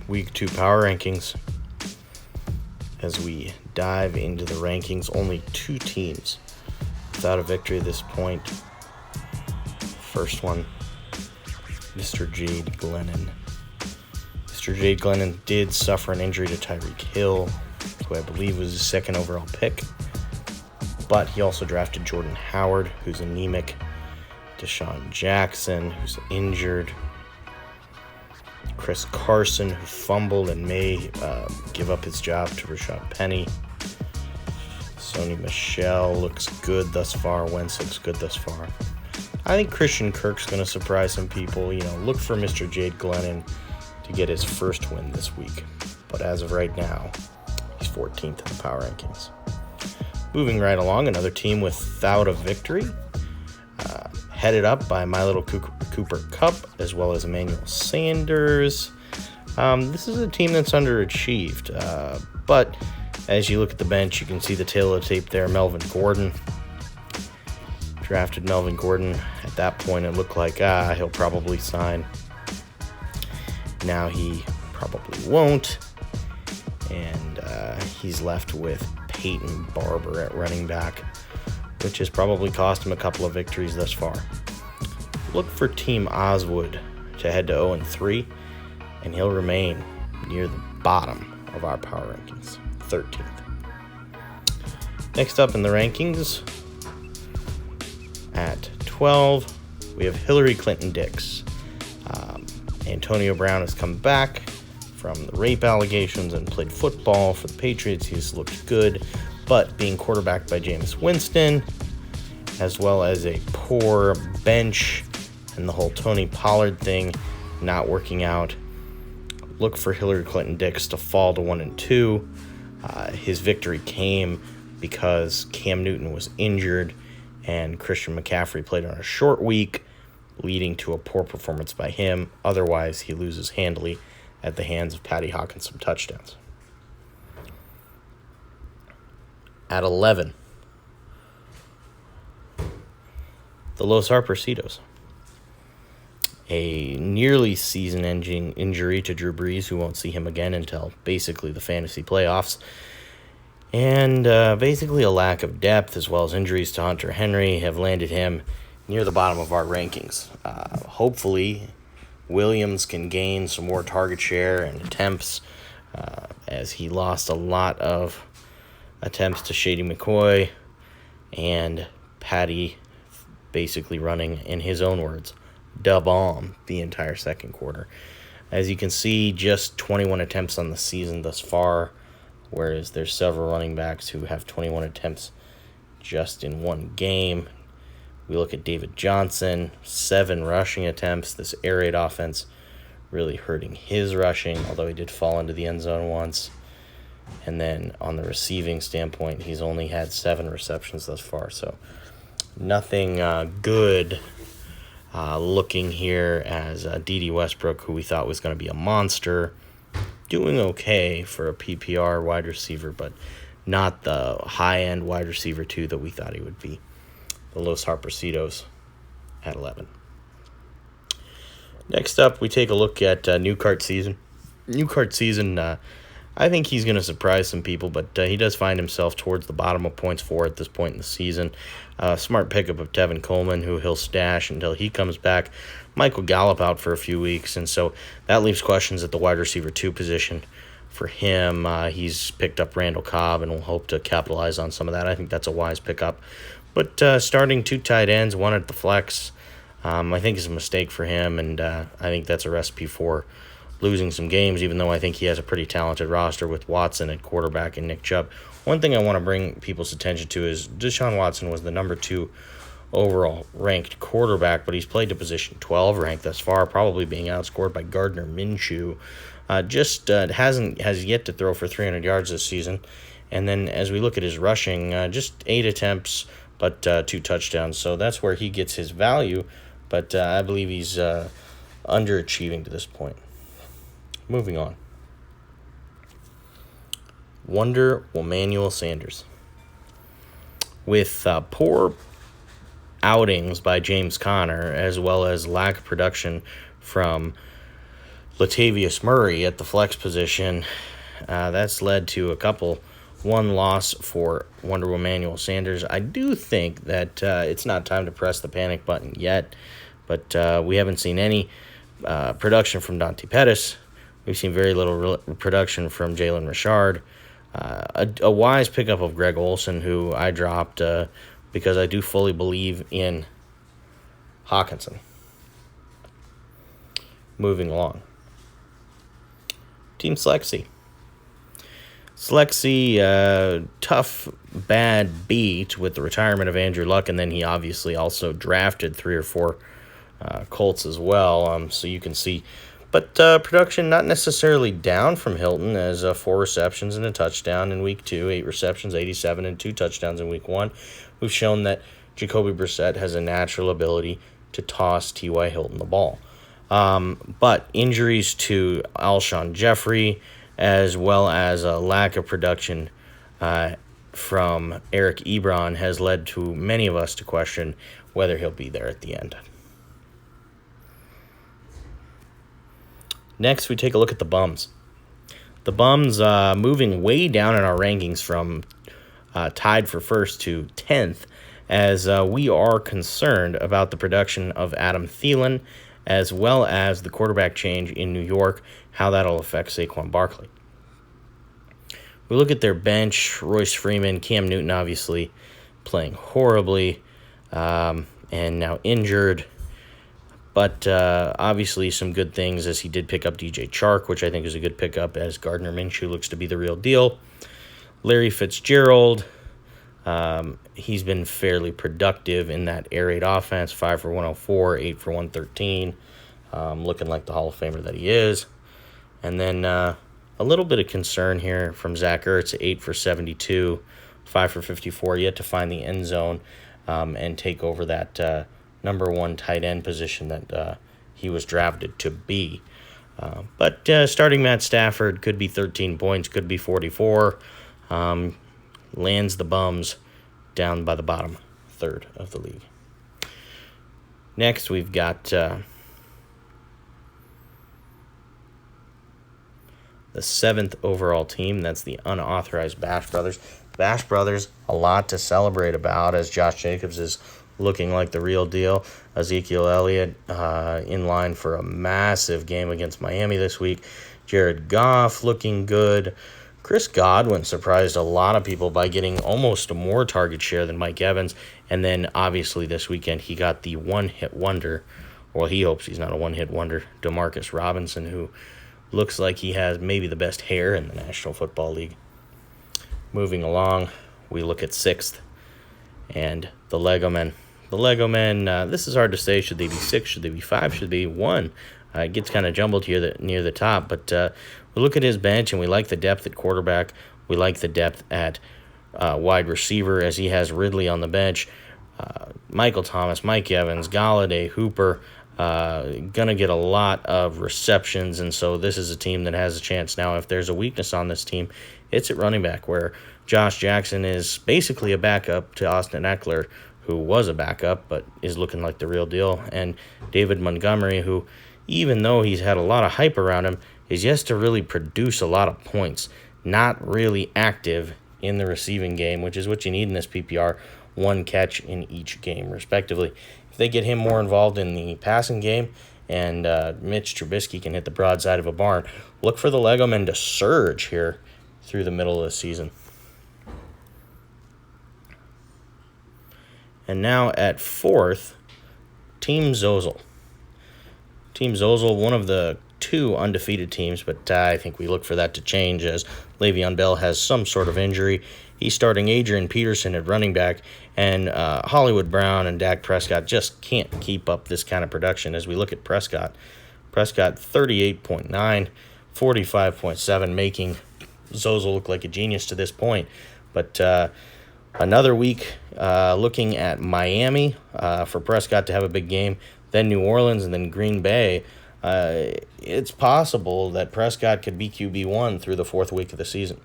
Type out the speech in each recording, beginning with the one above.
Week 2 Power Rankings. As we dive into the rankings, only 2 teams without a victory at this point. First one, Mr. Jade Glennon. Mr. Jade Glennon did suffer an injury to Tyreek Hill, who I believe was his second overall pick. But he also drafted Jordan Howard, who's anemic, Deshaun Jackson, who's injured, Chris Carson, who fumbled and may give up his job to Rashad Penny. Sony Michel looks good thus far. Wentz looks good thus far. I think Christian Kirk's going to surprise some people. Look for Mr. Jade Glennon to get his first win this week. But as of right now, he's 14th in the power rankings. Moving right along, another team without a victory. Headed up by my little Cooper Kupp, as well as Emmanuel Sanders. This is a team that's underachieved. But as you look at the bench, you can see the tail of the tape there. Melvin Gordon. Drafted Melvin Gordon. At that point, it looked like, he'll probably sign. Now he probably won't. And he's left with Peyton Barber at running back, which has probably cost him a couple of victories thus far. Look for Team Oswood to head to 0-3, and he'll remain near the bottom of our power rankings, 13th. Next up in the rankings, at 12, we have Hillary Clinton Dix. Antonio Brown has come back from the rape allegations and played football for the Patriots. He's looked good, but being quarterbacked by Jameis Winston, as well as a poor bench and the whole Tony Pollard thing not working out, look for Hillary Clinton Dix to fall to 1-2. His victory came because Cam Newton was injured and Christian McCaffrey played on a short week, leading to a poor performance by him. Otherwise, he loses handily at the hands of Patty Hawkins some touchdowns. At 11, the Los Harpercitos. A nearly season-ending injury to Drew Brees, who won't see him again until basically the fantasy playoffs. And basically a lack of depth, as well as injuries to Hunter Henry, have landed him near the bottom of our rankings. Hopefully, Williams can gain some more target share and attempts, as he lost a lot of attempts to Shady McCoy, and Patty basically running, in his own words, da bomb the entire second quarter. As you can see, just 21 attempts on the season thus far, whereas there's several running backs who have 21 attempts just in one game. We look at David Johnson, 7 rushing attempts. This air raid offense really hurting his rushing, although he did fall into the end zone once. And then on the receiving standpoint, he's only had 7 receptions thus far. So nothing good looking here, as D.D. Westbrook, who we thought was going to be a monster, doing okay for a PPR wide receiver, but not the high-end wide receiver 2 that we thought he would be. The Los Harpercitos at 11. Next up, we take a look at Newcart Season. Newcart Season, I think he's going to surprise some people, but he does find himself towards the bottom of points for at this point in the season. Smart pickup of Tevin Coleman, who he'll stash until he comes back. Michael Gallup out for a few weeks, and so that leaves questions at the wide receiver 2 position for him. He's picked up Randall Cobb and will hope to capitalize on some of that. I think that's a wise pickup. But starting 2 tight ends, 1 at the flex, I think is a mistake for him, and I think that's a recipe for losing some games, even though I think he has a pretty talented roster with Watson at quarterback and Nick Chubb. One thing I want to bring people's attention to is Deshaun Watson was the number 2 overall ranked quarterback, but he's played to position 12 ranked thus far, probably being outscored by Gardner Minshew. Has yet to throw for 300 yards this season. And then as we look at his rushing, just 8 attempts, but 2 touchdowns. So that's where he gets his value, but I believe he's underachieving to this point. Moving on. Wonder Emmanuel Sanders. With poor outings by James Conner, as well as lack of production from Latavius Murray at the flex position. That's led to one loss for Wonder Emmanuel Sanders. I do think that it's not time to press the panic button yet, but we haven't seen any production from Dante Pettis. We've seen very little production from Jalen Richard. A wise pickup of Greg Olsen, who I dropped because I do fully believe in Hawkinson. Moving along. Team Slexy. Slexy, tough, bad beat with the retirement of Andrew Luck, and then he obviously also drafted 3 or 4 Colts as well, so you can see. But production not necessarily down from Hilton, as 4 receptions and a touchdown in Week 2, 8 receptions, 87, and 2 touchdowns in Week 1. We've shown that Jacoby Brissett has a natural ability to toss T.Y. Hilton the ball. But injuries to Alshon Jeffrey, as well as a lack of production from Eric Ebron, has led to many of us to question whether he'll be there at the end. Next, we take a look at the bums. The bums moving way down in our rankings from tied for first to 10th, as we are concerned about the production of Adam Thielen, as well as the quarterback change in New York, how that'll affect Saquon Barkley. We look at their bench: Royce Freeman, Cam Newton obviously playing horribly, and now injured. But obviously some good things, as he did pick up DJ Chark, which I think is a good pickup, as Gardner Minshew looks to be the real deal. Larry Fitzgerald, he's been fairly productive in that air raid offense, 5 for 104, 8 for 113, looking like the Hall of Famer that he is. And then a little bit of concern here from Zach Ertz, 8 for 72, 5 for 54, yet to find the end zone and take over that number 1 tight end position that he was drafted to be. But starting Matt Stafford could be 13 points, could be 44. Lands the bums down by the bottom third of the league. Next, we've got the 7th overall team. That's the unauthorized Bash Brothers. Bash Brothers, a lot to celebrate about, as Josh Jacobs is looking like the real deal. Ezekiel Elliott in line for a massive game against Miami this week. Jared Goff looking good. Chris Godwin surprised a lot of people by getting almost a more target share than Mike Evans. And then, obviously, this weekend he got the one-hit wonder. Well, he hopes he's not a one-hit wonder. Demarcus Robinson, who looks like he has maybe the best hair in the National Football League. Moving along, we look at 6th. And the Lego Men. The Lego Men, this is hard to say. Should they be 6? Should they be 5? Should they be 1? It gets kind of jumbled here near the top. But we look at his bench, and we like the depth at quarterback. We like the depth at wide receiver, as he has Ridley on the bench. Michael Thomas, Mike Evans, Galladay, Hooper, going to get a lot of receptions. And so this is a team that has a chance. Now, if there's a weakness on this team, it's at running back, where Josh Jackson is basically a backup to Austin Eckler, who was a backup but is looking like the real deal. And David Montgomery, who, even though he's had a lot of hype around him, is yet to really produce a lot of points. Not really active in the receiving game, which is what you need in this PPR. 1 catch in each game, respectively. If they get him more involved in the passing game, and Mitch Trubisky can hit the broadside of a barn, look for the Lego Men to surge here through the middle of the season. And now at 4th, Team Zozel. Team Zozel, one of the 2 undefeated teams, but I think we look for that to change, as Le'Veon Bell has some sort of injury. He's starting Adrian Peterson at running back, and Hollywood Brown and Dak Prescott just can't keep up this kind of production. As we look at Prescott 38.9, 45.7, making Zozel look like a genius to this point. But another week looking at Miami for Prescott to have a big game, then New Orleans, and then Green Bay. It's possible that Prescott could be QB1 through the 4th week of the season.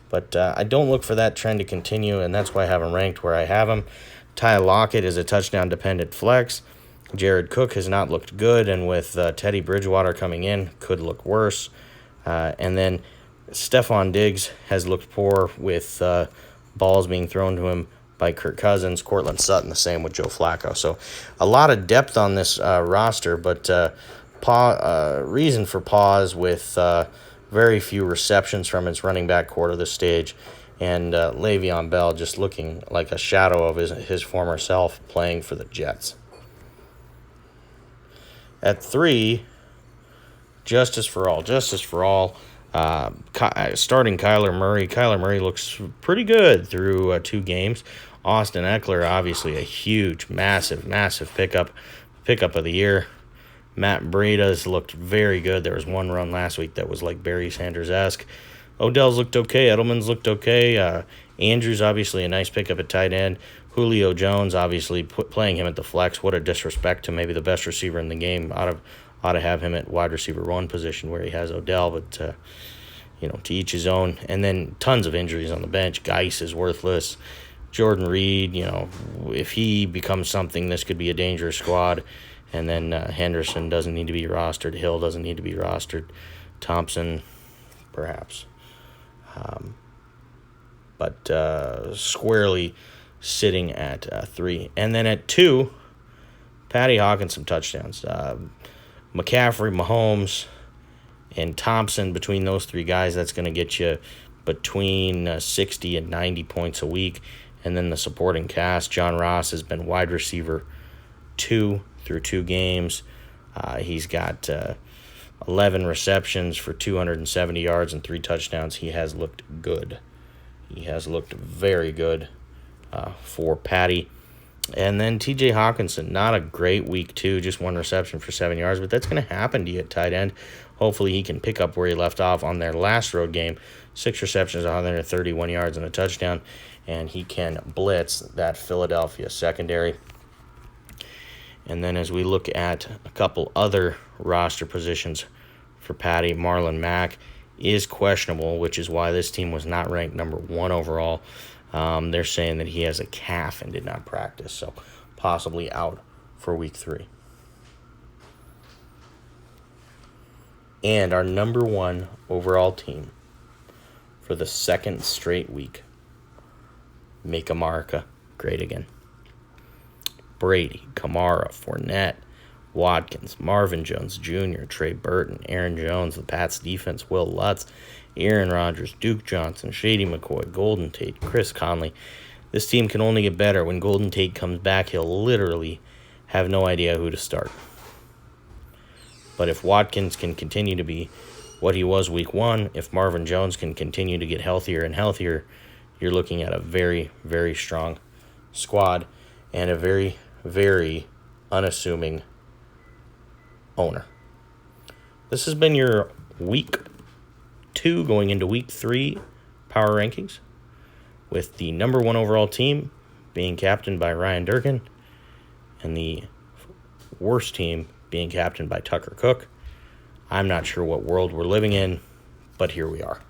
But I don't look for that trend to continue, and that's why I have him ranked where I have him. Ty Lockett is a touchdown-dependent flex. Jared Cook has not looked good, and with Teddy Bridgewater coming in, could look worse. And then Stephon Diggs has looked poor with balls being thrown to him by Kirk Cousins. Cortland Sutton the same with Joe Flacco. So a lot of depth on this roster, but reason for pause with very few receptions from its running back core to this stage. And Le'Veon Bell just looking like a shadow of his former self playing for the Jets. At 3, Justice for all. Starting Kyler Murray. Kyler Murray looks pretty good through 2 games. Austin Eckler, obviously a huge, massive pickup of the year. Matt Breida's looked very good. There was one run last week that was like Barry Sanders-esque. Odell's looked okay. Edelman's looked okay. Andrews, obviously, a nice pickup at tight end. Julio Jones, obviously, playing him at the flex. What a disrespect to maybe the best receiver in the game. Ought to have him at wide receiver 1 position where he has Odell, but, to each his own. And then tons of injuries on the bench. Geis is worthless. Jordan Reed, if he becomes something, this could be a dangerous squad. And then Henderson doesn't need to be rostered. Hill doesn't need to be rostered. Thompson, perhaps. But squarely sitting at 3. And then at 2, Patty Hawkins some touchdowns. McCaffrey, Mahomes, and Thompson, between those 3 guys, that's going to get you between 60 and 90 points a week. And then the supporting cast, John Ross has been wide receiver 2 through 2 games. He's got 11 receptions for 270 yards and 3 touchdowns. He has looked good. He has looked very good for Patty. And then T.J. Hawkinson, not a great week 2, just 1 reception for 7 yards, but that's going to happen to you at tight end. Hopefully he can pick up where he left off on their last road game. 6 receptions, 131 yards and a touchdown, and he can blitz that Philadelphia secondary. And then as we look at a couple other roster positions for Patty, Marlon Mack is questionable, which is why this team was not ranked number 1 overall. They're saying that he has a calf and did not practice, so possibly out for week 3. And our number 1 overall team for the 2nd straight week, make America great again. Brady, Kamara, Fournette, Watkins, Marvin Jones Jr., Trey Burton, Aaron Jones, the Pats defense, Will Lutz, Aaron Rodgers, Duke Johnson, Shady McCoy, Golden Tate, Chris Conley. This team can only get better. When Golden Tate comes back, he'll literally have no idea who to start. But if Watkins can continue to be what he was week 1, if Marvin Jones can continue to get healthier and healthier, you're looking at a very, very strong squad and a very, very unassuming owner. This has been your week 2 going into week 3 power rankings, with the number 1 overall team being captained by Ryan Durkin and the worst team being captained by Tucker Cook. I'm not sure what world we're living in, but here we are.